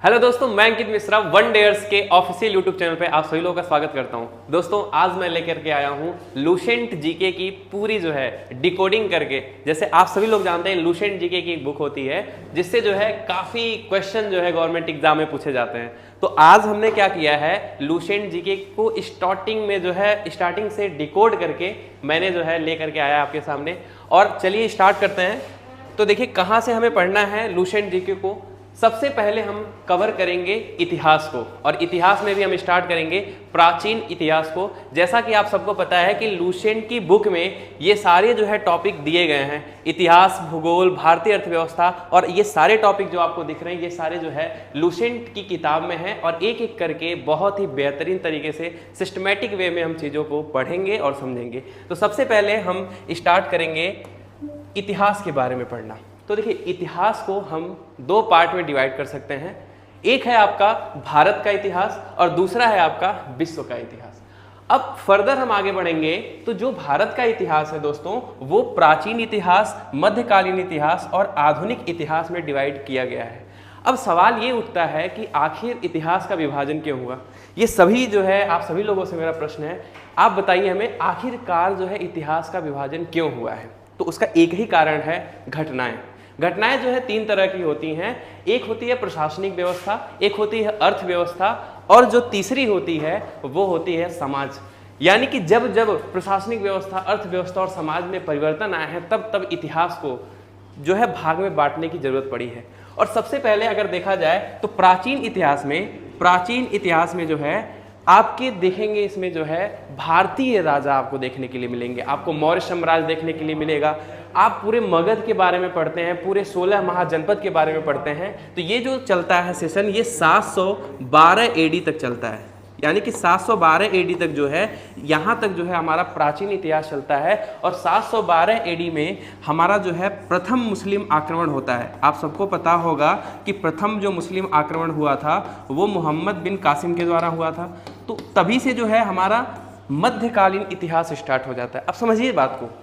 Hello दोस्तों, मैं अंकित Mishra one dares के ऑफिशियल यूट्यूब चैनल पे आप सभी लोगों का स्वागत करता हूं। दोस्तों आज मैं लेकर के आया हूं लुसेंट जीके की पूरी जो है डिकोडिंग करके। जैसे आप सभी लोग जानते हैं लुसेंट जीके की एक बुक होती है जिससे जो है काफ़ी क्वेश्चन जो है गवर्नमेंट एग्जाम में पूछे जाते हैं। तो आज हमने क्या किया है, लुसेंट जीके को स्टार्टिंग में जो है स्टार्टिंग से डिकोड करके मैंने जो है लेकर के आया आपके सामने। और चलिए स्टार्ट करते हैं। तो देखिए कहाँ से हमें पढ़ना है लुसेंट जीके को। सबसे पहले हम कवर करेंगे इतिहास को, और इतिहास में भी हम स्टार्ट करेंगे प्राचीन इतिहास को। जैसा कि आप सबको पता है कि लुसेंट की बुक में ये सारे जो है टॉपिक दिए गए हैं, इतिहास, भूगोल, भारतीय अर्थव्यवस्था, और ये सारे टॉपिक जो आपको दिख रहे हैं ये सारे जो है लुसेंट की किताब में हैं। और एक एक करके बहुत ही बेहतरीन तरीके से सिस्टमेटिक वे में हम चीज़ों को पढ़ेंगे और समझेंगे। तो सबसे पहले हम स्टार्ट करेंगे इतिहास के बारे में पढ़ना। तो देखिए इतिहास को हम दो पार्ट में डिवाइड कर सकते हैं। एक है आपका भारत का इतिहास और दूसरा है आपका विश्व का इतिहास। अब फर्दर हम आगे बढ़ेंगे तो जो भारत का इतिहास है दोस्तों वो प्राचीन इतिहास, मध्यकालीन इतिहास और आधुनिक इतिहास में डिवाइड किया गया है। अब सवाल ये उठता है कि आखिर इतिहास का विभाजन क्यों हुआ। ये सभी जो है आप सभी लोगों से मेरा प्रश्न है, आप बताइए हमें आखिरकार जो है इतिहास का विभाजन क्यों हुआ है। तो उसका एक ही कारण है घटनाएं। घटनाएं जो है तीन तरह की होती हैं। एक होती है प्रशासनिक व्यवस्था, एक होती है अर्थव्यवस्था, और जो तीसरी होती है वो होती है समाज। यानी कि जब जब प्रशासनिक व्यवस्था, अर्थव्यवस्था और समाज में परिवर्तन आए हैं तब तब इतिहास को जो है भाग में बांटने की जरूरत पड़ी है। और सबसे पहले अगर देखा जाए तो प्राचीन इतिहास में जो है आपके देखेंगे इसमें जो है भारतीय राजा आपको देखने के लिए मिलेंगे। आपको मौर्य साम्राज्य देखने के लिए मिलेगा। आप पूरे मगध के बारे में पढ़ते हैं, पूरे 16 महाजनपद के बारे में पढ़ते हैं। तो ये जो चलता है सेशन ये 712 एडी तक चलता है। यानी कि 712 एडी तक जो है यहाँ तक जो है हमारा प्राचीन इतिहास चलता है। और 712 एडी में हमारा जो है प्रथम मुस्लिम आक्रमण होता है। आप सबको पता होगा कि प्रथम जो मुस्लिम आक्रमण हुआ था वो मोहम्मद बिन कासिम के द्वारा हुआ था। तो तभी से जो है हमारा मध्यकालीन इतिहास स्टार्ट हो जाता है। अब समझिए बात को,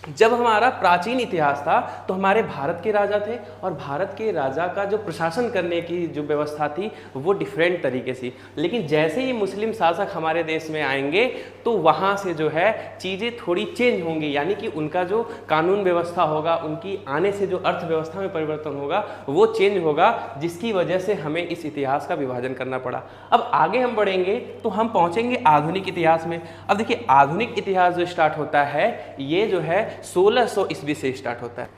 जब हमारा प्राचीन इतिहास था तो हमारे भारत के राजा थे, और भारत के राजा का जो प्रशासन करने की जो व्यवस्था थी वो डिफरेंट तरीके से। लेकिन जैसे ही मुस्लिम शासक हमारे देश में आएंगे तो वहाँ से जो है चीज़ें थोड़ी चेंज होंगी। यानी कि उनका जो कानून व्यवस्था होगा, उनकी आने से जो अर्थव्यवस्था में परिवर्तन होगा वो चेंज होगा, जिसकी वजह से हमें इस इतिहास का विभाजन करना पड़ा। अब आगे हम बढ़ेंगे तो हम पहुँचेंगे आधुनिक इतिहास में। अब देखिए आधुनिक इतिहास जो स्टार्ट होता है ये जो है 1600 ईस्वी से स्टार्ट होता है।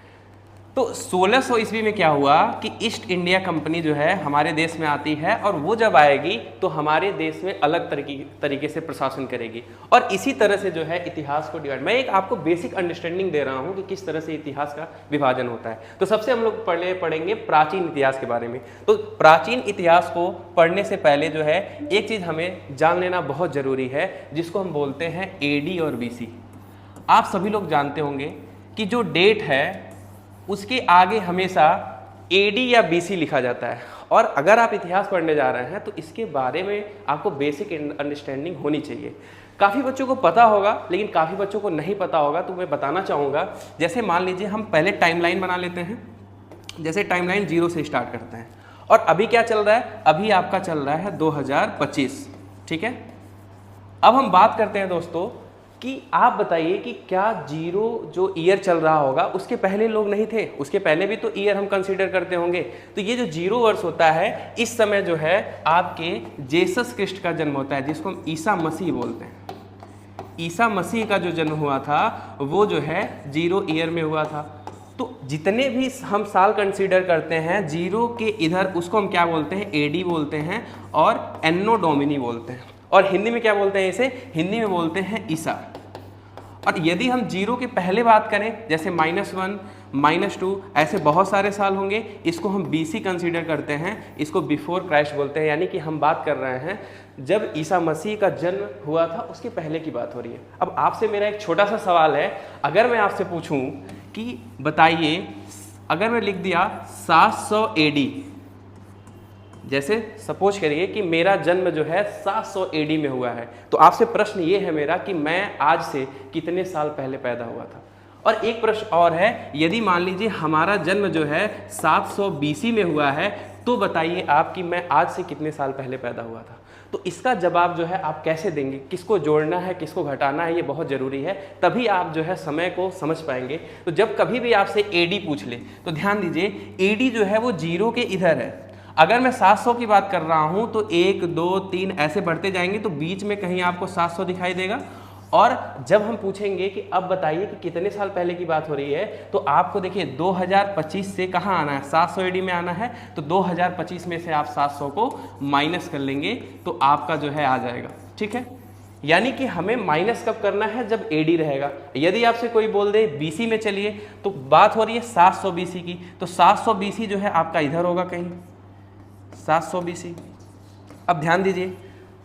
तो 1600 ईस्वी में क्या हुआ कि ईस्ट इंडिया कंपनी जो है हमारे देश में आती है, और वो जब आएगी तो हमारे देश में अलग तरीके से प्रशासन करेगी। और इसी तरह से जो है इतिहास को डिवाइड, मैं एक आपको बेसिक अंडरस्टैंडिंग दे रहा हूँ कि किस तरह से इतिहास का विभाजन होता है। तो सबसे हम लोग पढ़ेंगे प्राचीन इतिहास के बारे में। तो प्राचीन इतिहास को पढ़ने से पहले जो है एक चीज़ हमें जान लेना बहुत ज़रूरी है, जिसको हम बोलते हैं एडी और बीसी। आप सभी लोग जानते होंगे कि जो डेट है उसके आगे हमेशा एडी या बीसी लिखा जाता है। और अगर आप इतिहास पढ़ने जा रहे हैं तो इसके बारे में आपको बेसिक अंडरस्टैंडिंग होनी चाहिए। काफ़ी बच्चों को पता होगा लेकिन काफ़ी बच्चों को नहीं पता होगा, तो मैं बताना चाहूँगा। जैसे मान लीजिए हम पहले टाइमलाइन बना लेते हैं। जैसे टाइमलाइन 0 से स्टार्ट करते हैं, और अभी क्या चल रहा है, अभी आपका चल रहा है 2025, ठीक है। अब हम बात करते हैं दोस्तों कि आप बताइए कि क्या 0 जो ईयर चल रहा होगा उसके पहले लोग नहीं थे, उसके पहले भी तो ईयर हम कंसीडर करते होंगे। तो ये जो 0 वर्ष होता है इस समय जो है आपके जेसस क्रिस्ट का जन्म होता है, जिसको हम ईसा मसीह बोलते हैं। ईसा मसीह का जो जन्म हुआ था वो जो है 0 ईयर में हुआ था। तो जितने भी हम साल कंसीडर करते हैं 0 के इधर उसको हम क्या बोलते हैं, एडी बोलते हैं और एन्नो डोमिनी बोलते हैं। और हिंदी में क्या बोलते हैं इसे, हिंदी में बोलते हैं ईसा। और यदि हम 0 के पहले बात करें जैसे -1, -2 ऐसे बहुत सारे साल होंगे, इसको हम बीसी कंसीडर करते हैं, इसको बिफोर क्राइस्ट बोलते हैं। यानी कि हम बात कर रहे हैं जब ईसा मसीह का जन्म हुआ था उसके पहले की बात हो रही है। अब आपसे मेरा एक छोटा सा सवाल है, अगर मैं आपसे पूछूं कि बताइए, अगर मैं लिख दिया 700 एडी, जैसे सपोज करिए कि मेरा जन्म जो है 700 एडी में हुआ है, तो आपसे प्रश्न ये है मेरा कि मैं आज से कितने साल पहले पैदा हुआ था। और एक प्रश्न और है, यदि मान लीजिए हमारा जन्म जो है 700 बीसी में हुआ है, तो बताइए आप कि मैं आज से कितने साल पहले पैदा हुआ था। तो इसका जवाब जो है आप कैसे देंगे, किसको जोड़ना है किसको घटाना है, ये बहुत ज़रूरी है, तभी आप जो है समय को समझ पाएंगे। तो जब कभी भी आपसे एडी पूछ ले तो ध्यान दीजिए, एडी जो है वो 0 के इधर है। अगर मैं 700 की बात कर रहा हूँ तो 1 2 3 ऐसे बढ़ते जाएंगे तो बीच में कहीं आपको 700 दिखाई देगा। और जब हम पूछेंगे कि अब बताइए कि कितने साल पहले की बात हो रही है, तो आपको देखिए 2025 से कहाँ आना है, 700 एडी में आना है। तो 2025 में से आप 700 को माइनस कर लेंगे तो आपका जो है आ जाएगा। ठीक है, यानी कि हमें माइनस कब करना है, जब एडी रहेगा। यदि आपसे कोई बोल दे बीसी में चलिए, तो बात हो रही है 700 बीसी की, तो 700 बीसी जो है आपका इधर होगा कहीं, 700 बीसी। अब ध्यान दीजिए,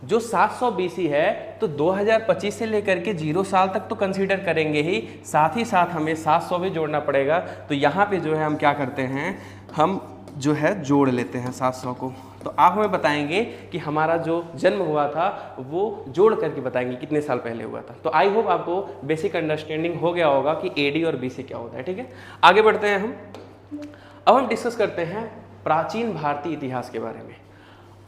जो 700 बीसी है तो 2025 से लेकर के 0 साल तक तो कंसीडर करेंगे ही, साथ ही साथ हमें 700 भी जोड़ना पड़ेगा। तो यहाँ पे जो है हम क्या करते हैं, हम जो है जोड़ लेते हैं 700 को। तो आप हमें बताएंगे कि हमारा जो जन्म हुआ था वो जोड़ करके बताएंगे कितने साल पहले हुआ था। तो आई होप आपको बेसिक अंडरस्टैंडिंग हो गया होगा कि एडी और बीसी क्या होता है। ठीक है, आगे बढ़ते हैं हम। अब हम डिस्कस करते हैं प्राचीन भारतीय इतिहास के बारे में।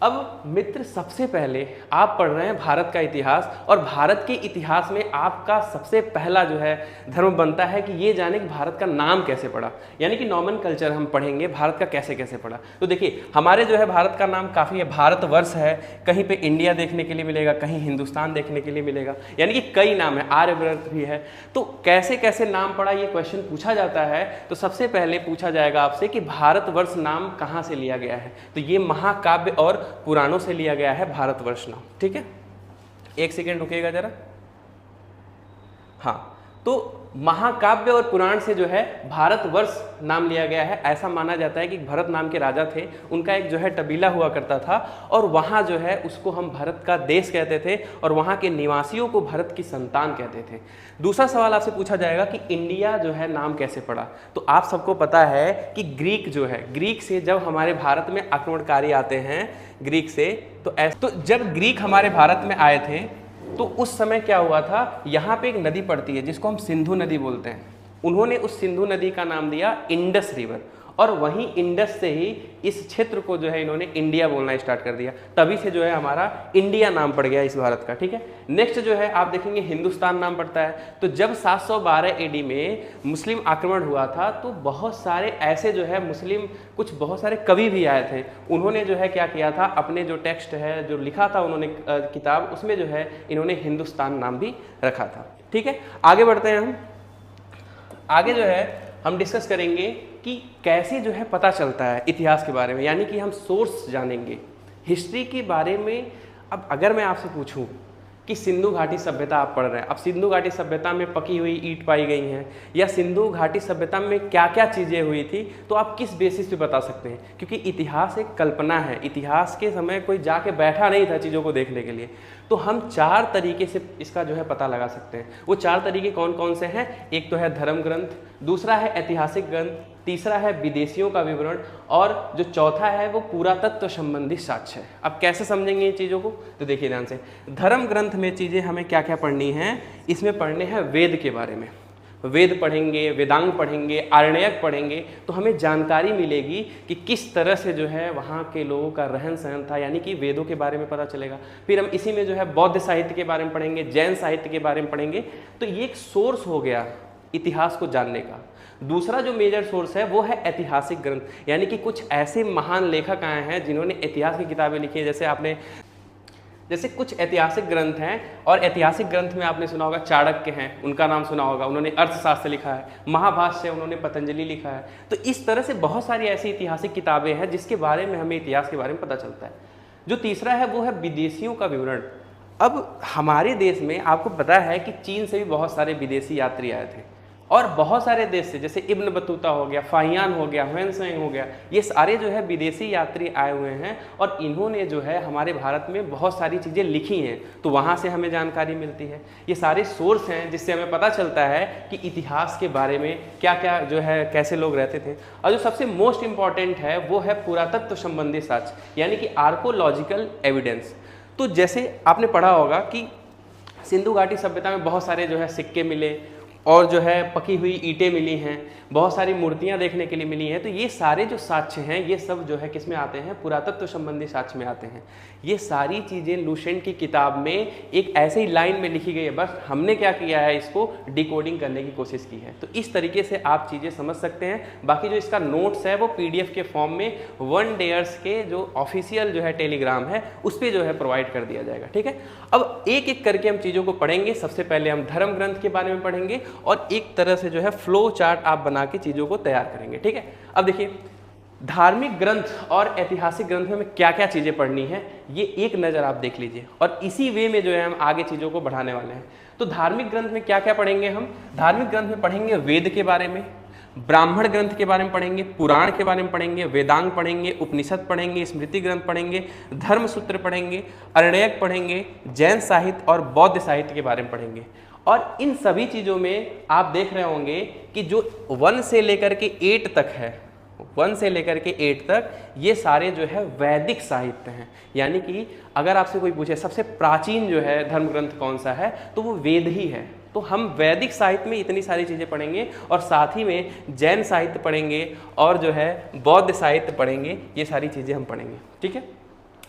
अब मित्र, सबसे पहले आप पढ़ रहे हैं भारत का इतिहास, और भारत के इतिहास में आपका सबसे पहला जो है धर्म बनता है कि ये जाने कि भारत का नाम कैसे पड़ा, यानी कि नॉमेनकल्चर हम पढ़ेंगे भारत का कैसे कैसे पड़ा। तो देखिए, हमारे जो है भारत का नाम काफ़ी है, भारतवर्ष है, कहीं पे इंडिया देखने के लिए मिलेगा, कहीं हिंदुस्तान देखने के लिए मिलेगा, यानी कि कई नाम है, आर्यव्रत भी है। तो कैसे कैसे नाम पड़ा ये क्वेश्चन पूछा जाता है, तो सबसे पहले पूछा जाएगा आपसे कि भारतवर्ष नाम कहाँ से लिया गया है। तो ये महाकाव्य और पुराणों से लिया गया है भारतवर्ष नाम। ठीक है, एक सेकेंड रुकिएगा जरा। हाँ, तो महाकाव्य और पुराण से जो है भारतवर्ष नाम लिया गया है। ऐसा माना जाता है कि भरत नाम के राजा थे, उनका एक जो है कबीला हुआ करता था, और वहाँ जो है उसको हम भारत का देश कहते थे, और वहाँ के निवासियों को भारत की संतान कहते थे। दूसरा सवाल आपसे पूछा जाएगा कि इंडिया जो है नाम कैसे पड़ा। तो आप सबको पता है कि ग्रीक जो है, ग्रीक से जब हमारे भारत में आक्रमणकारी आते हैं ग्रीक से, तो जब ग्रीक हमारे भारत में आए थे तो उस समय क्या हुआ था, यहाँ पे एक नदी पड़ती है जिसको हम सिंधु नदी बोलते हैं। उन्होंने उस सिंधु नदी का नाम दिया इंडस रिवर, और वहीं इंडस से ही इस क्षेत्र को जो है इन्होंने इंडिया बोलना स्टार्ट कर दिया। तभी से जो है हमारा इंडिया नाम पड़ गया इस भारत का। ठीक है, नेक्स्ट जो है आप देखेंगे हिंदुस्तान नाम पड़ता है। तो जब 712 एडी में मुस्लिम आक्रमण हुआ था तो बहुत सारे ऐसे जो है मुस्लिम कुछ बहुत सारे कवि भी आए थे। उन्होंने जो है क्या किया था, अपने जो टेक्स्ट है जो लिखा था उन्होंने किताब, उसमें जो है इन्होंने हिंदुस्तान नाम भी रखा था। ठीक है, आगे बढ़ते हैं हम। आगे जो है हम डिस्कस करेंगे कि कैसे जो है पता चलता है इतिहास के बारे में, यानी कि हम सोर्स जानेंगे हिस्ट्री के बारे में। अब अगर मैं आपसे पूछूं कि सिंधु घाटी सभ्यता आप पढ़ रहे हैं, अब सिंधु घाटी सभ्यता में पकी हुई ईंट पाई गई हैं, या सिंधु घाटी सभ्यता में क्या क्या चीज़ें हुई थी, तो आप किस बेसिस पे बता सकते हैं, क्योंकि इतिहास एक कल्पना है। इतिहास के समय कोई जाके बैठा नहीं था चीज़ों को देखने के लिए। तो हम 4 तरीके से इसका जो है पता लगा सकते हैं। वो 4 तरीके कौन कौन से हैं, एक तो है धर्म ग्रंथ, दूसरा है ऐतिहासिक ग्रंथ, तीसरा है विदेशियों का विवरण, और जो चौथा है वो पुरातत्व संबंधी साक्ष्य है। अब कैसे समझेंगे इन चीज़ों को, तो देखिए ध्यान से। धर्म ग्रंथ में चीज़ें हमें क्या क्या पढ़नी है, इसमें पढ़ने हैं वेद के बारे में। वेद पढ़ेंगे, वेदांग पढ़ेंगे, आरण्यक पढ़ेंगे, तो हमें जानकारी मिलेगी कि किस तरह से जो है वहाँ के लोगों का रहन सहन था, यानी कि वेदों के बारे में पता चलेगा। फिर हम इसी में जो है बौद्ध साहित्य के बारे में पढ़ेंगे, जैन साहित्य के बारे में पढ़ेंगे। तो ये एक सोर्स हो गया इतिहास को जानने का। दूसरा जो मेजर सोर्स है वो है ऐतिहासिक ग्रंथ, यानी कि कुछ ऐसे महान लेखक आए हैं जिन्होंने इतिहास की किताबें लिखी हैं। जैसे कुछ ऐतिहासिक ग्रंथ हैं, और ऐतिहासिक ग्रंथ में आपने सुना होगा चाणक्य हैं, उनका नाम सुना होगा, उन्होंने अर्थशास्त्र लिखा है। महाभाष्य उन्होंने पतंजलि लिखा है। तो इस तरह से बहुत सारी ऐसी ऐतिहासिक किताबें हैं जिसके बारे में हमें इतिहास के बारे में पता चलता है। जो तीसरा है वो है विदेशियों का विवरण। अब हमारे देश में आपको पता है कि चीन से भी बहुत सारे विदेशी यात्री आए थे, और बहुत सारे देश से, जैसे इब्न बतूता हो गया, फाहियान हो गया, हुएनसांग हो गया, ये सारे जो है विदेशी यात्री आए हुए हैं, और इन्होंने जो है हमारे भारत में बहुत सारी चीज़ें लिखी हैं। तो वहाँ से हमें जानकारी मिलती है। ये सारे सोर्स हैं जिससे हमें पता चलता है कि इतिहास के बारे में क्या क्या जो है कैसे लोग रहते थे। और जो सबसे मोस्ट इम्पॉर्टेंट है वो है पुरातत्व संबंधी साक्ष्य, यानी कि आर्कोलॉजिकल एविडेंस। तो जैसे आपने पढ़ा होगा कि सिंधु घाटी सभ्यता में बहुत सारे जो है सिक्के मिले, और जो है पकी हुई ईंटें मिली हैं, बहुत सारी मूर्तियां देखने के लिए मिली हैं। तो ये सारे जो साक्ष्य हैं ये सब जो है किस में आते हैं, पुरातत्व संबंधी साक्ष्य में आते हैं। ये सारी चीज़ें लुसेंट की किताब में एक ऐसे ही लाइन में लिखी गई है, बस हमने क्या किया है, इसको डिकोडिंग करने की कोशिश की है। तो इस तरीके से आप चीज़ें समझ सकते हैं। बाकी जो इसका नोट्स है वो PDF के फॉर्म में वन डेयर्स के जो ऑफिशियल जो है टेलीग्राम है उस पर जो है प्रोवाइड कर दिया जाएगा। ठीक है, अब एक एक करके हम चीज़ों को पढ़ेंगे। सबसे पहले हम धर्म ग्रंथ के बारे में पढ़ेंगे और एक तरह से जो है फ्लो चार्ट आप बना के चीज़ों को तैयार करेंगे। ठीक है, अब देखिए धार्मिक ग्रंथ और ऐतिहासिक ग्रंथ में क्या क्या चीज़ें पढ़नी है ये एक नज़र आप देख लीजिए, और इसी वे में जो है हम आगे चीज़ों को बढ़ाने वाले हैं। तो धार्मिक ग्रंथ में क्या क्या पढ़ेंगे हम, धार्मिक ग्रंथ में पढ़ेंगे वेद के बारे में, ब्राह्मण ग्रंथ के बारे में पढ़ेंगे, पुराण के बारे में पढ़ेंगे, वेदांग पढ़ेंगे, उपनिषद पढ़ेंगे, स्मृति ग्रंथ पढ़ेंगे, धर्मसूत्र पढ़ेंगे, अरण्यक पढ़ेंगे, जैन साहित्य और बौद्ध साहित्य के बारे में पढ़ेंगे। और इन सभी चीज़ों में आप देख रहे होंगे कि जो 1 से लेकर के 8 तक है, 1 से लेकर के 8 तक ये सारे जो है वैदिक साहित्य हैं। यानी कि अगर आपसे कोई पूछे सबसे प्राचीन जो है धर्म ग्रंथ कौन सा है तो वो वेद ही है। तो हम वैदिक साहित्य में इतनी सारी चीज़ें पढ़ेंगे और साथ ही में जैन साहित्य पढ़ेंगे और जो है बौद्ध साहित्य पढ़ेंगे। ये सारी चीज़ें हम पढ़ेंगे। ठीक है,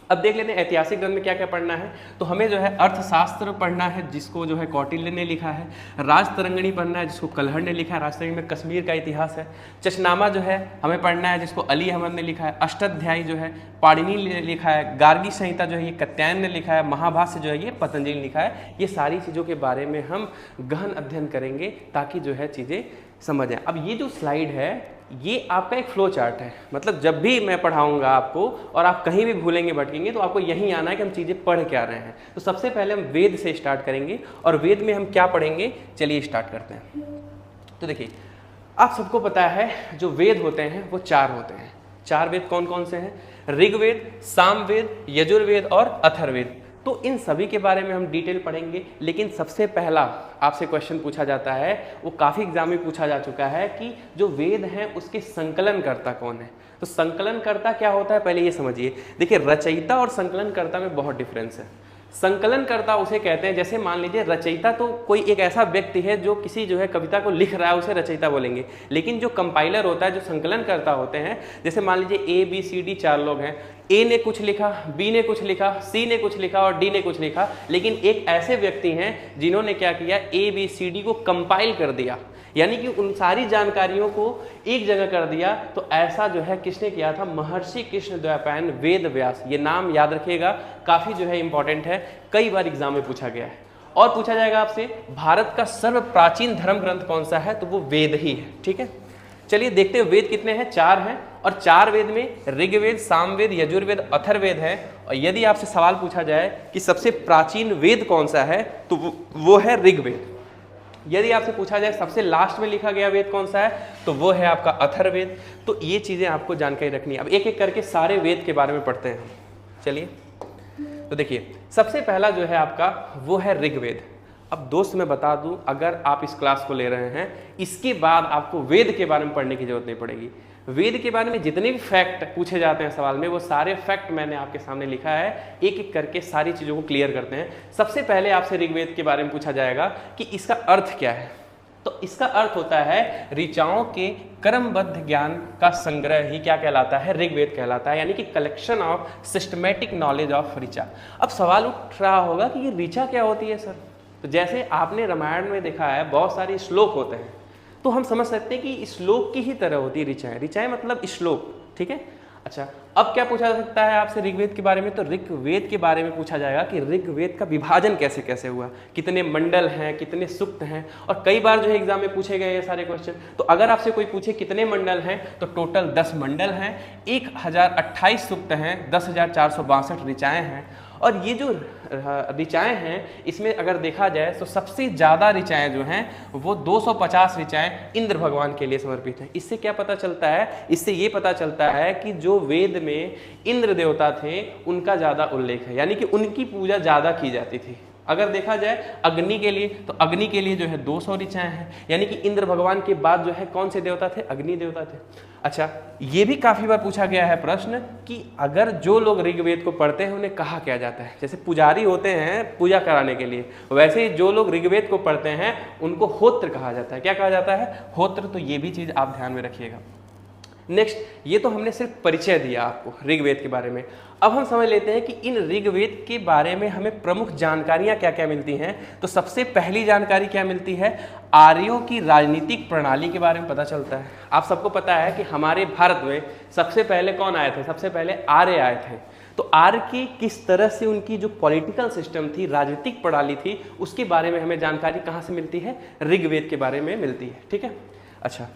अब देख लेते हैं ऐतिहासिक ग्रंथ में क्या क्या पढ़ना है। तो हमें जो है अर्थशास्त्र पढ़ना है जिसको जो है कौटिल्य ने लिखा है, राजतरंगिणी पढ़ना है जिसको कल्हड़ ने लिखा है, राजतरंगिणी में कश्मीर का इतिहास है। चचनामा जो है हमें पढ़ना है जिसको अली अहमद ने लिखा है, अष्टाध्यायी जो है पाणिनि ने लिखा है, गार्गी संहिता जो है ये कात्यायन ने लिखा है, महाभाष्य जो है ये पतंजलि ने लिखा है। ये सारी चीज़ों के बारे में हम गहन अध्ययन करेंगे ताकि जो है चीज़ें समझ आए। अब ये जो स्लाइड है ये आपका एक फ्लो चार्ट है, मतलब जब भी मैं पढ़ाऊंगा आपको और आप कहीं भी भूलेंगे भटकेंगे तो आपको यहीं आना है कि हम चीज़ें पढ़ क्या रहे हैं। तो सबसे पहले हम वेद से स्टार्ट करेंगे और वेद में हम क्या पढ़ेंगे, चलिए स्टार्ट करते हैं। तो देखिए आप सबको पता है जो वेद होते हैं वो 4 होते हैं। 4 वेद कौन कौन से हैं, ऋग्वेद, सामवेद, यजुर्वेद और अथर्ववेद। तो इन सभी के बारे में हम डिटेल पढ़ेंगे। लेकिन सबसे पहला आपसे क्वेश्चन पूछा जाता है, वो काफ़ी एग्जाम में पूछा जा चुका है कि जो वेद हैं उसके संकलनकर्ता कौन है। तो संकलनकर्ता क्या होता है पहले ये समझिए। देखिए रचयिता और संकलनकर्ता में बहुत डिफरेंस है। संकलनकर्ता उसे कहते हैं, जैसे मान लीजिए रचयिता तो कोई एक ऐसा व्यक्ति है जो किसी जो है कविता को लिख रहा है उसे रचयिता बोलेंगे। लेकिन जो कंपाइलर होता है, जो संकलनकर्ता होते हैं, जैसे मान लीजिए ABCD 4 लोग हैं, A ने कुछ लिखा, B ने कुछ लिखा, C ने कुछ लिखा और D ने कुछ लिखा, लेकिन एक ऐसे व्यक्ति हैं जिन्होंने क्या किया, ABCD को कंपाइल कर दिया, यानी कि उन सारी जानकारियों को एक जगह कर दिया। तो ऐसा जो है किसने किया था, महर्षि कृष्णद्वैपायन वेद व्यास। ये नाम याद रखिएगा, काफ़ी जो है इंपॉर्टेंट है, कई बार एग्जाम में पूछा गया है। और पूछा जाएगा आपसे भारत का सर्व प्राचीन धर्म ग्रंथ कौन सा है, तो वो वेद ही है। ठीक है, चलिए देखते हैं वेद कितने हैं, 4 हैं। और 4 वेद में ऋग्वेद, सामवेद, यजुर्वेद, अथर्ववेद है। और यदि आपसे सवाल पूछा जाए कि सबसे प्राचीन वेद कौन सा है तो वो है ऋग्वेद। यदि आपसे पूछा जाए सबसे लास्ट में लिखा गया वेद कौन सा है तो वो है आपका अथर्ववेद। तो ये चीज़ें आपको जानकारी रखनी है। अब एक एक करके सारे वेद के बारे में पढ़ते हैं। चलिए तो देखिए सबसे पहला जो है आपका वो है ऋग्वेद। अब दोस्त मैं बता दूं, अगर आप इस क्लास को ले रहे हैं इसके बाद आपको वेद के बारे में पढ़ने की जरूरत नहीं पड़ेगी। वेद के बारे में जितने भी फैक्ट पूछे जाते हैं सवाल में, वो सारे फैक्ट मैंने आपके सामने लिखा है। एक एक करके सारी चीज़ों को क्लियर करते हैं। सबसे पहले आपसे ऋग्वेद के बारे में पूछा जाएगा कि इसका अर्थ क्या है। तो इसका अर्थ होता है ऋचाओं के क्रमबद्ध ज्ञान का संग्रह ही क्या कहलाता है, ऋग्वेद कहलाता है, यानी कि collection of systematic knowledge of Richa. अब सवाल उठ रहा होगा कि ये ऋचा क्या होती है सर। तो जैसे आपने रामायण में देखा है बहुत सारे श्लोक होते हैं, तो हम समझ सकते हैं कि श्लोक की ही तरह होती है ऋचाएं। ऋचाएं मतलब श्लोक, ठीक है। अच्छा, अब क्या पूछा जा सकता है आपसे ऋग्वेद के बारे में, तो ऋग्वेद के बारे में पूछा जाएगा कि ऋग्वेद का विभाजन कैसे कैसे हुआ, कितने मंडल हैं, कितने सूक्त हैं। और कई बार जो है एग्जाम में पूछे गए ये सारे क्वेश्चन। तो अगर आपसे कोई पूछे कितने मंडल हैं तो टोटल 10 मंडल हैं, 1028 सूक्त हैं, 10,462 ऋचाएं हैं। और ये जो ऋचाएं हैं इसमें अगर देखा जाए तो सबसे ज़्यादा ऋचाएं जो हैं वो 250 ऋचाएं इंद्र भगवान के लिए समर्पित हैं। इससे क्या पता चलता है, इससे ये पता चलता है कि जो वेद में इंद्र देवता थे उनका ज़्यादा उल्लेख है, यानी कि उनकी पूजा ज़्यादा की जाती थी। अगर देखा जाए अग्नि के लिए, तो अग्नि के लिए जो है 200 ऋचाएं हैं, यानी कि इंद्र भगवान के बाद जो है कौन से देवता थे, अग्नि देवता थे। अच्छा, ये भी काफी बार पूछा गया है प्रश्न कि अगर जो लोग ऋग्वेद को पढ़ते हैं उन्हें कहा क्या जाता है, जैसे पुजारी होते हैं पूजा कराने के लिए, वैसे ही जो लोग ऋग्वेद को पढ़ते हैं उनको होत्र कहा जाता है। क्या कहा जाता है, होत्र। तो ये भी चीज आप ध्यान में रखिएगा। नेक्स्ट, ये तो हमने सिर्फ परिचय दिया आपको ऋग्वेद के बारे में। अब हम समझ लेते हैं कि इन ऋग्वेद के बारे में हमें प्रमुख जानकारियां क्या क्या मिलती हैं। तो सबसे पहली जानकारी क्या मिलती है, आर्यों की राजनीतिक प्रणाली के बारे में पता चलता है। आप सबको पता है कि हमारे भारत में सबसे पहले कौन आए थे, सबसे पहले आर्य आए थे। तो आर्य की किस तरह से उनकी जो पॉलिटिकल सिस्टम थी, राजनीतिक प्रणाली थी, उसके बारे में हमें जानकारी कहाँ से मिलती है, ऋग्वेद के बारे में मिलती है। ठीक है। अच्छा,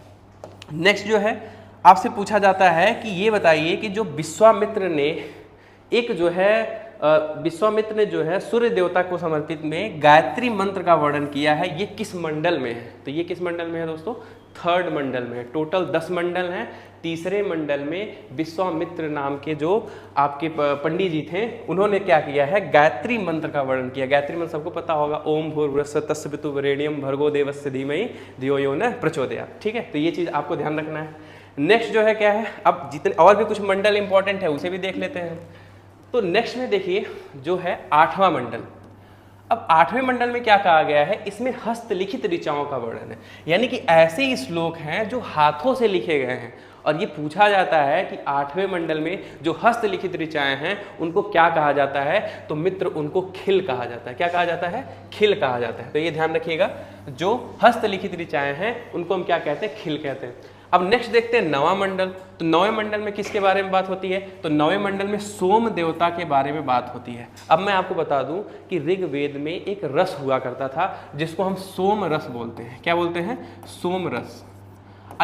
नेक्स्ट जो है आपसे पूछा जाता है कि ये बताइए कि जो विश्वामित्र ने जो है सूर्य देवता को समर्पित में गायत्री मंत्र का वर्णन किया है, ये किस मंडल में है। तो ये किस मंडल में है दोस्तों, 3rd मंडल में है। टोटल 10 मंडल हैं। तीसरे मंडल में विश्वामित्र नाम के जो आपके पंडित जी थे, उन्होंने क्या किया है, गायत्री मंत्र का वर्णन किया। गायत्री मंत्र सबको पता होगा, ओम भूर्भुवस्सुः तस्य पितुर्वरेण्यं भर्गो देवस्य धीमहि धियो यो न प्रचोदयात्। ठीक है, तो ये चीज़ आपको ध्यान रखना है। नेक्स्ट जो है क्या है, अब जितने और भी कुछ मंडल इंपॉर्टेंट है उसे भी देख लेते हैं। तो नेक्स्ट में देखिए जो है 8वां मंडल। अब 8वें मंडल में क्या कहा गया है, इसमें हस्तलिखित ऋचाओं का वर्णन है, यानी कि ऐसे ही श्लोक हैं जो हाथों से लिखे गए हैं। और ये पूछा जाता है कि 8वें मंडल में जो हस्तलिखित ऋचाएं हैं उनको क्या कहा जाता है, तो मित्र उनको खिल कहा जाता है। क्या कहा जाता है, खिल कहा जाता है। तो ये ध्यान रखिएगा, जो हस्तलिखित ऋचाएं हैं उनको हम क्या कहते हैं, खिल कहते हैं। अब नेक्स्ट देखते हैं 9वां मंडल। तो 9वें मंडल में किसके बारे में बात होती है, तो 9वें मंडल में सोम देवता के बारे में बात होती है। अब मैं आपको बता दूं कि ऋग्वेद में एक रस हुआ करता था जिसको हम सोम रस बोलते हैं। क्या बोलते हैं, सोम रस।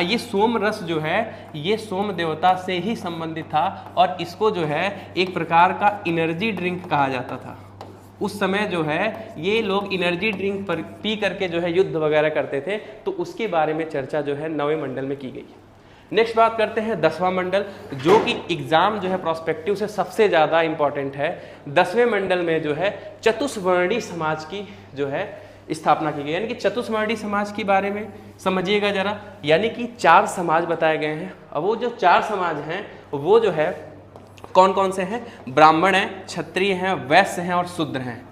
ये सोम रस जो है ये सोम देवता से ही संबंधित था और इसको जो है एक प्रकार का एनर्जी ड्रिंक कहा जाता था। उस समय जो है ये लोग एनर्जी ड्रिंक पर पी करके जो है युद्ध वगैरह करते थे, तो उसके बारे में चर्चा जो है 9वें मंडल में की गई। नेक्स्ट बात करते हैं 10वां मंडल, जो कि एग्जाम जो है प्रोस्पेक्टिव से सबसे ज़्यादा इंपॉर्टेंट है। 10वें मंडल में जो है चतुष्वर्णी समाज की जो है स्थापना की गई, यानी कि चतुष्वर्णी समाज के बारे में समझिएगा जरा। यानी कि 4 समाज बताए गए हैं। अब वो जो 4 समाज हैं वो जो है कौन कौन से हैं, ब्राह्मण हैं, क्षत्रिय हैं, वैश्य हैं और शूद्र हैं।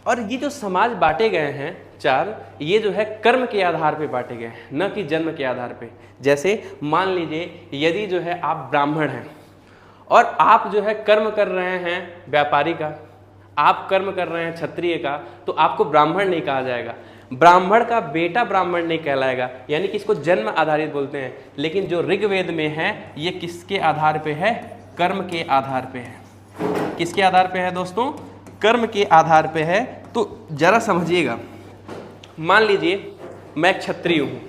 और ये जो समाज बांटे गए हैं 4, ये जो है कर्म के आधार पे बांटे गए हैं, न कि जन्म के आधार पे। जैसे मान लीजिए यदि जो है आप ब्राह्मण हैं और आप जो है कर्म कर रहे हैं व्यापारी का, आप कर्म कर रहे हैं क्षत्रिय का, तो आपको ब्राह्मण नहीं कहा जाएगा। ब्राह्मण का बेटा ब्राह्मण नहीं कहलाएगा, यानी कि इसको जन्म आधारित बोलते हैं। लेकिन जो ऋग्वेद में है ये किसके आधार पे है, कर्म के आधार पे है। किसके आधार पे है दोस्तों, कर्म के आधार पे है। तो जरा समझिएगा, मान लीजिए मैं क्षत्रिय हूँ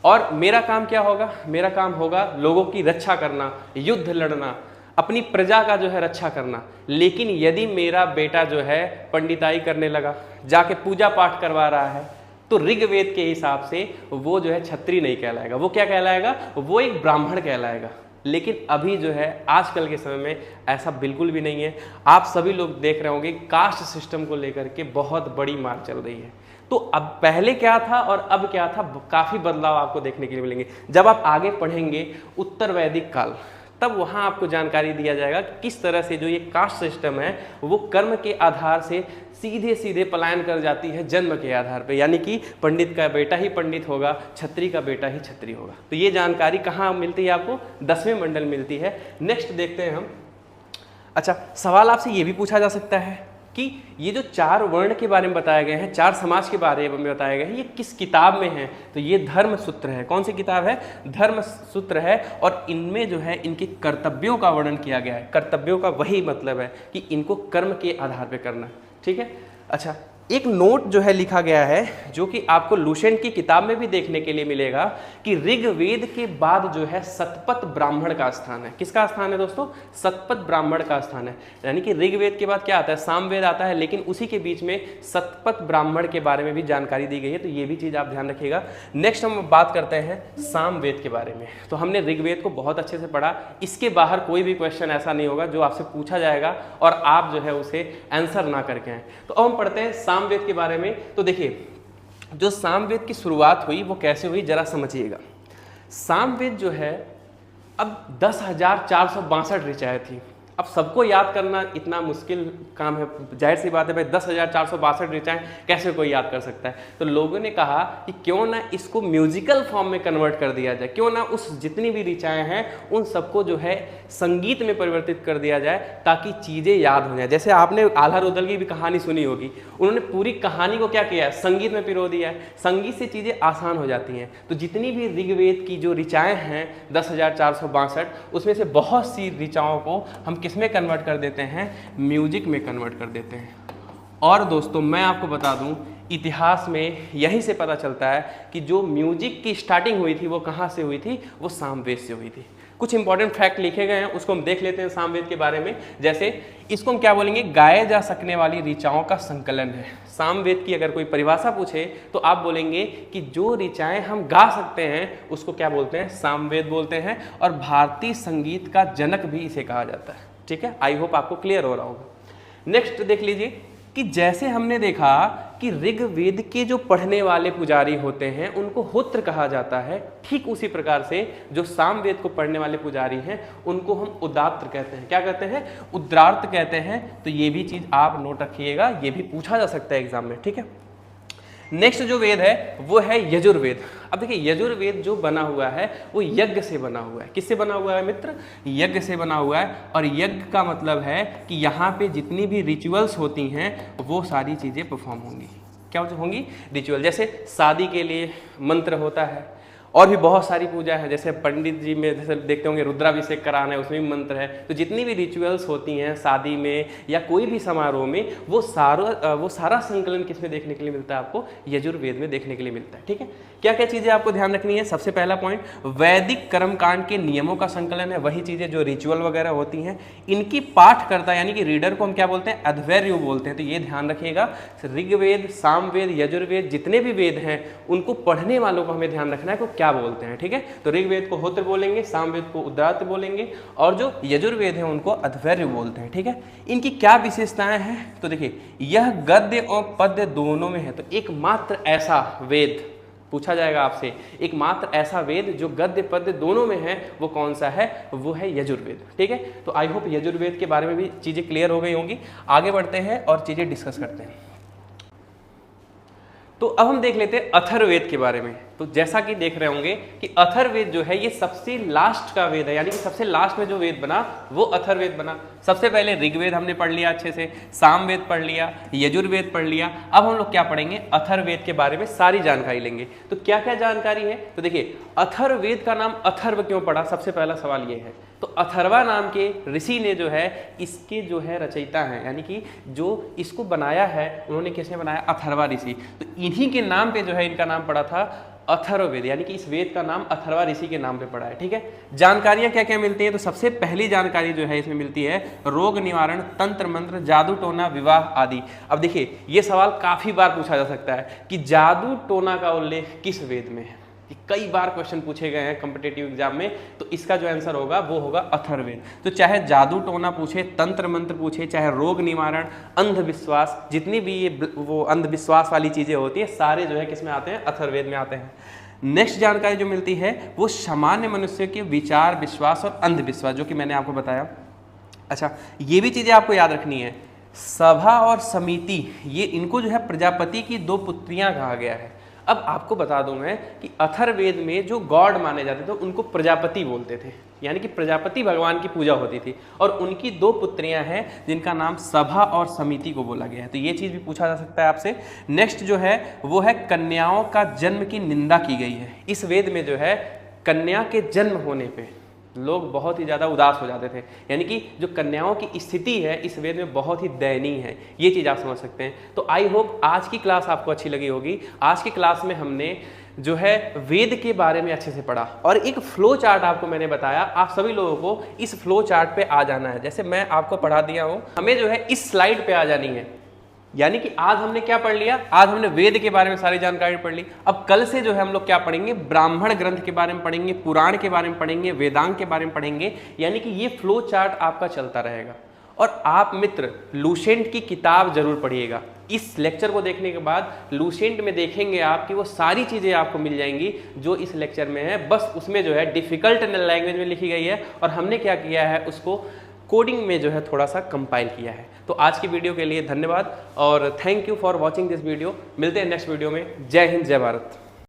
और मेरा काम क्या होगा, मेरा काम होगा लोगों की रक्षा करना, युद्ध लड़ना, अपनी प्रजा का जो है रक्षा करना। लेकिन यदि मेरा बेटा जो है पंडिताई करने लगा, जाके पूजा पाठ करवा रहा है, तो ऋग्वेद के हिसाब से वो जो है क्षत्रिय नहीं कहलाएगा। वो क्या कहलाएगा, वो एक ब्राह्मण कहलाएगा। लेकिन अभी जो है आजकल के समय में ऐसा बिल्कुल भी नहीं है। आप सभी लोग देख रहे होंगे कास्ट सिस्टम को लेकर के बहुत बड़ी मार चल रही है। तो अब पहले क्या था और अब क्या था, काफ़ी बदलाव आपको देखने के लिए मिलेंगे। जब आप आगे पढ़ेंगे उत्तर वैदिक काल, तब वहाँ आपको जानकारी दिया जाएगा कि किस तरह से जो ये कास्ट सिस्टम है वो कर्म के आधार से सीधे सीधे पलायन कर जाती है जन्म के आधार पे। यानी कि पंडित का बेटा ही पंडित होगा, छत्री का बेटा ही छत्री होगा। तो ये जानकारी कहाँ मिलती है आपको, 10वें मंडल मिलती है। नेक्स्ट देखते हैं हम। अच्छा, सवाल आपसे ये भी पूछा जा सकता है कि ये जो 4 वर्ण के बारे में बताए गए हैं, 4 समाज के बारे में बताए गए हैं, ये किस किताब में है, तो ये धर्म सूत्र है। कौन सी किताब है, धर्म सूत्र है। और इनमें जो है इनके कर्तव्यों का वर्णन किया गया है। कर्तव्यों का वही मतलब है कि इनको कर्म के आधार पे करना। ठीक है। अच्छा, एक नोट जो है लिखा गया है, जो कि आपको लुसेंट की किताब में भी देखने के लिए मिलेगा कि ऋग्वेद के बाद जो है शतपथ ब्राह्मण का स्थान है। किसका स्थान है दोस्तों? शतपथ ब्राह्मण का स्थान है। यानी कि ऋग्वेद के बाद क्या आता है? सामवेद आता है, लेकिन उसी के बीच में शतपथ ब्राह्मण के बारे में भी जानकारी दी गई है, तो ये भी चीज़ आप ध्यान रखिएगा। नेक्स्ट हम बात करते हैं सामवेद के बारे में। तो हमने ऋग्वेद को बहुत अच्छे से पढ़ा, इसके बाहर कोई भी क्वेश्चन ऐसा नहीं होगा जो आपसे पूछा जाएगा और आप जो है उसे आंसर ना करके आए। तो अब हम पढ़ते हैं सामवेद के बारे में। तो देखिए, जो सामवेद की शुरुआत हुई वो कैसे हुई जरा समझिएगा। सामवेद जो है अब 10,462 ऋचाएँ थी। अब सबको याद करना इतना मुश्किल काम है, जाहिर सी बात है भाई, 10,462 ऋचाएँ कैसे कोई याद कर सकता है। तो लोगों ने कहा कि क्यों ना इसको म्यूजिकल फॉर्म में कन्वर्ट कर दिया जाए, क्यों ना उस जितनी भी ऋचाएँ हैं उन सबको जो है संगीत में परिवर्तित कर दिया जाए, ताकि चीज़ें याद हो जाए। जैसे आपने आल्हा रुदल की भी कहानी सुनी होगी, उन्होंने पूरी कहानी को क्या किया है? संगीत में पिरो दिया है। संगीत से चीज़ें आसान हो जाती हैं। तो जितनी भी ऋग्वेद की जो ऋचाएँ हैं 10,462, उसमें से बहुत सी ऋचाओं को हम किसमें कन्वर्ट कर देते हैं? म्यूजिक में कन्वर्ट कर देते हैं। और दोस्तों मैं आपको बता दूं, इतिहास में यहीं से पता चलता है कि जो म्यूजिक की स्टार्टिंग हुई थी वो कहाँ से हुई थी? वो सामवेद से हुई थी। कुछ इंपॉर्टेंट फैक्ट लिखे गए हैं, उसको हम देख लेते हैं सामवेद के बारे में। जैसे इसको हम क्या बोलेंगे? गाए जा सकने वाली ऋचाओं का संकलन है। सामवेद की अगर कोई परिभाषा पूछे तो आप बोलेंगे कि जो ऋचाएं हम गा सकते हैं उसको क्या बोलते हैं? सामवेद बोलते हैं। और भारतीय संगीत का जनक भी इसे कहा जाता है। ठीक है, आई होप आपको क्लियर हो रहा होगा। नेक्स्ट देख लीजिए कि जैसे हमने देखा कि ऋग्वेद के जो पढ़ने वाले पुजारी होते हैं उनको होत्र कहा जाता है, ठीक उसी प्रकार से जो सामवेद को पढ़ने वाले पुजारी हैं उनको हम उदात्त कहते हैं। क्या कहते हैं? उद्रार्थ कहते हैं। तो ये भी चीज़ आप नोट रखिएगा, ये भी पूछा जा सकता है एग्जाम में। ठीक है, नेक्स्ट जो वेद है वो है यजुर्वेद। अब देखिए, यजुर्वेद जो बना हुआ है वो यज्ञ से बना हुआ है। किससे बना हुआ है मित्र? यज्ञ से बना हुआ है। और यज्ञ का मतलब है कि यहाँ पे जितनी भी रिचुअल्स होती हैं वो सारी चीज़ें परफॉर्म होंगी। क्या होंगी? रिचुअल। जैसे शादी के लिए मंत्र होता है, और भी बहुत सारी पूजा है, जैसे पंडित जी में जैसे देखते होंगे रुद्राभिषेक कराना है, उसमें भी मंत्र है। तो जितनी भी रिचुअल्स होती हैं शादी में या कोई भी समारोह में, वो सारा संकलन किस में देखने के लिए मिलता है? आपको यजुर्वेद में देखने के लिए मिलता है। ठीक है, क्या क्या चीज़ें आपको ध्यान रखनी है? सबसे पहला पॉइंट, वैदिक कर्मकांड के नियमों का संकलन है। वही चीज़ें जो रिचुअल वगैरह होती हैं, इनकी पाठकर्ता यानी कि रीडर को हम क्या बोलते हैं? अध्वर्यु बोलते हैं। तो ये ध्यान रखिएगा, ऋग्वेद, सामवेद, यजुर्वेद जितने भी वेद हैं उनको पढ़ने वालों को हमें ध्यान रखना है कि क्या बोलते हैं। ठीक है, तो ऋग्वेद को होत्र बोलेंगे, सामवेद को उदात्त बोलेंगे, और जो यजुर्वेद है उनको अध्वर्यु बोलते हैं। ठीक है, इनकी क्या विशेषताएं हैं? तो देखिए, यह गद्य और पद्य दोनों में है। तो एकमात्र ऐसा वेद पूछा जाएगा आपसे, एकमात्र ऐसा वेद जो गद्य पद्य दोनों में है वो कौन सा है? वो है यजुर्वेद। ठीक है, तो आई होप यजुर्वेद के बारे में भी चीजें क्लियर हो गई होंगी। आगे बढ़ते हैं और चीजें डिस्कस करते हैं। तो अब हम देख लेते हैं अथर्ववेद के बारे में। तो जैसा कि देख रहे होंगे कि अथर्ववेद जो है ये सबसे लास्ट का वेद है, यानी कि सबसे लास्ट में जो वेद बना वो अथर्ववेद बना। सबसे पहले ऋग्वेद हमने पढ़ लिया अच्छे से, सामवेद पढ़ लिया, यजुर्वेद पढ़ लिया। अब हम लोग क्या पढ़ेंगे? अथर्ववेद के बारे में सारी जानकारी लेंगे। तो क्या क्या जानकारी है? तो देखिए, अथर्ववेद का नाम अथर्व क्यों पड़ा? सबसे पहला सवाल ये है। तो अथर्वा नाम के ऋषि ने जो है इसके जो है रचयिता हैं, यानी कि जो इसको बनाया है उन्होंने किसने बनाया? अथर्वा ऋषि। तो इन्हीं के नाम पे जो है इनका नाम पड़ा था अथर्ववेद, यानी कि इस वेद का नाम अथर्वा ऋषि के नाम पे पड़ा है। ठीक है, जानकारियां क्या क्या मिलती हैं? तो सबसे पहली जानकारी जो है इसमें मिलती है रोग निवारण, तंत्र मंत्र, जादू टोना, विवाह आदि। अब देखिए, ये सवाल काफी बार पूछा जा सकता है कि जादू टोना का उल्लेख किस वेद में है। कई बार क्वेश्चन पूछे गए हैं कॉम्पिटिटिव एग्जाम में, तो इसका जो आंसर होगा वो होगा अथर्ववेद। तो चाहे जादू टोना पूछे, तंत्र मंत्र पूछे, चाहे रोग निवारण, अंधविश्वास, जितनी भी ये वो अंधविश्वास वाली चीजें होती है, सारे जो है किस में आते हैं? अथर्ववेद में आते हैं। नेक्स्ट जानकारी जो मिलती है वो सामान्य मनुष्य के विचार, विश्वास और अंधविश्वास, जो कि मैंने आपको बताया। अच्छा, ये भी चीजें आपको याद रखनी है। सभा और समिति, ये इनको जो है प्रजापति की 2 पुत्रियां कहा गया है। अब आपको बता दूं मैं कि अथर्ववेद में जो गॉड माने जाते थे उनको प्रजापति बोलते थे, यानी कि प्रजापति भगवान की पूजा होती थी। और उनकी 2 पुत्रियां हैं जिनका नाम सभा और समिति को बोला गया है। तो ये चीज़ भी पूछा जा सकता है आपसे। नेक्स्ट जो है वो है कन्याओं का जन्म की निंदा की गई है। इस वेद में जो है कन्या के जन्म होने पे लोग बहुत ही ज़्यादा उदास हो जाते थे। यानी कि जो कन्याओं की स्थिति है इस वेद में बहुत ही दयनीय है, ये चीज़ आप समझ सकते हैं। तो आई होप आज की क्लास आपको अच्छी लगी होगी। आज की क्लास में हमने जो है वेद के बारे में अच्छे से पढ़ा और एक फ्लो चार्ट आपको मैंने बताया। आप सभी लोगों को इस फ्लो चार्ट पे आ जाना है। जैसे मैं आपको पढ़ा दिया हूँ, हमें जो है इस स्लाइड पे आ जानी है। यानी कि आज हमने क्या पढ़ लिया, आज हमने वेद के बारे में सारी जानकारी पढ़ ली। अब कल से जो है हम लोग क्या पढ़ेंगे, ब्राह्मण ग्रंथ के बारे में पढ़ेंगे, पुराण के बारे में पढ़ेंगे, वेदांग के बारे में पढ़ेंगे। यानी कि ये फ्लो चार्ट आपका चलता रहेगा। और आप मित्र लूसेंट की किताब जरूर पढ़िएगा। इस लेक्चर को देखने के बाद लूसेंट में देखेंगे आप कि वो सारी चीज़ें आपको मिल जाएंगी जो इस लेक्चर में है। बस उसमें जो है डिफिकल्ट लैंग्वेज में लिखी गई है और हमने क्या किया है, उसको कोडिंग में जो है थोड़ा सा कंपाइल किया है। तो आज की वीडियो के लिए धन्यवाद और thank you for watching this video. मिलते हैं नेक्स्ट वीडियो में। जय हिंद, जय भारत।